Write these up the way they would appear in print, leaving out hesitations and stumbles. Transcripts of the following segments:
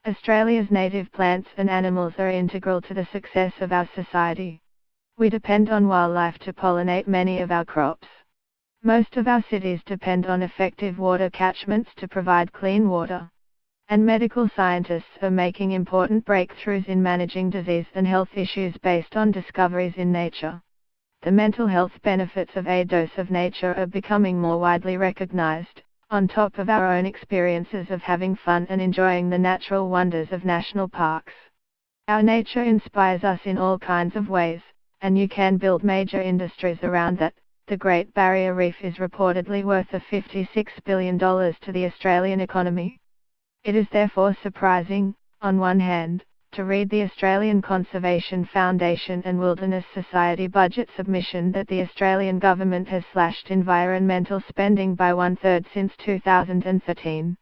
Australia's native plants and animals are integral to the success of our society. We depend on wildlife to pollinate many of our crops. Most of our cities depend on effective water catchments to provide clean water. And medical scientists are making important breakthroughs in managing disease and health issues based on discoveries in nature. The mental health benefits of a dose of nature are becoming more widely recognized, on top of our own experiences of having fun and enjoying the natural wonders of national parks. Our nature inspires us in all kinds of ways, and you can build major industries around that. The Great Barrier Reef is reportedly worth $56 billion to the Australian economy. It is therefore surprising, on one hand, to read the Australian Conservation Foundation and Wilderness Society budget submission that the Australian government has slashed environmental spending by 1/3 since 2013.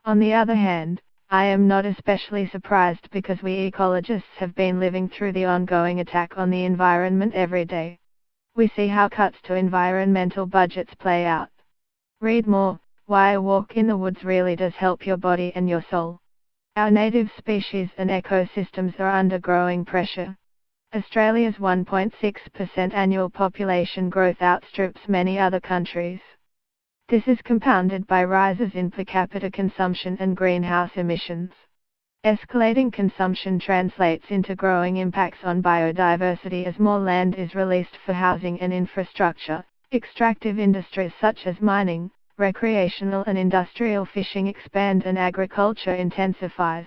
On the other hand, I am not especially surprised because we ecologists have been living through the ongoing attack on the environment every day. We see how cuts to environmental budgets play out. Read more, why a walk in the woods really does help your body and your soul. Our native species and ecosystems are under growing pressure. Australia's 1.6% annual population growth outstrips many other countries. This is compounded by rises in per capita consumption and greenhouse emissions. Escalating consumption translates into growing impacts on biodiversity as more land is released for housing and infrastructure. Extractive industries such as mining, recreational and industrial fishing expand and agriculture intensifies.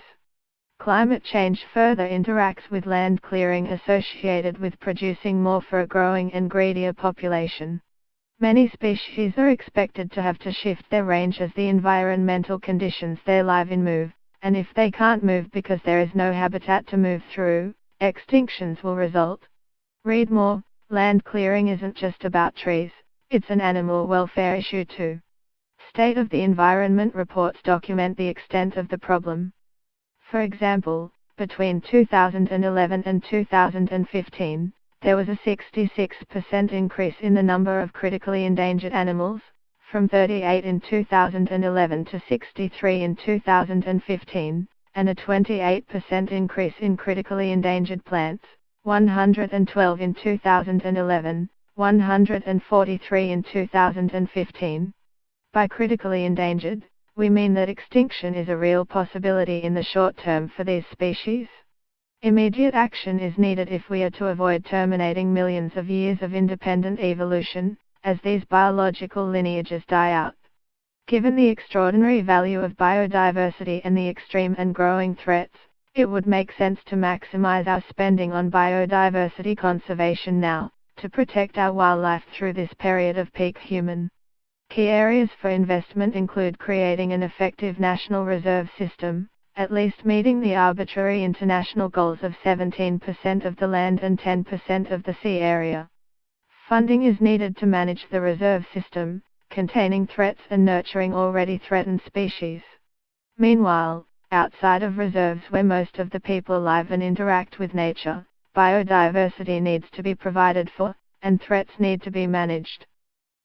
Climate change further interacts with land clearing associated with producing more for a growing and greedier population. Many species are expected to have to shift their range as the environmental conditions they live in move, and if they can't move because there is no habitat to move through, extinctions will result. Read more, land clearing isn't just about trees, it's an animal welfare issue too. State of the Environment reports document the extent of the problem. For example, between 2011 and 2015, there was a 66% increase in the number of critically endangered animals, from 38 in 2011 to 63 in 2015, and a 28% increase in critically endangered plants, 112 in 2011, 143 in 2015. By critically endangered, we mean that extinction is a real possibility in the short term for these species. Immediate action is needed if we are to avoid terminating millions of years of independent evolution, as these biological lineages die out. Given the extraordinary value of biodiversity and the extreme and growing threats, it would make sense to maximize our spending on biodiversity conservation now, to protect our wildlife through this period of peak human. Key areas for investment include creating an effective national reserve system, at least meeting the arbitrary international goals of 17% of the land and 10% of the sea area. Funding is needed to manage the reserve system, containing threats and nurturing already threatened species. Meanwhile, outside of reserves where most of the people live and interact with nature, biodiversity needs to be provided for, and threats need to be managed.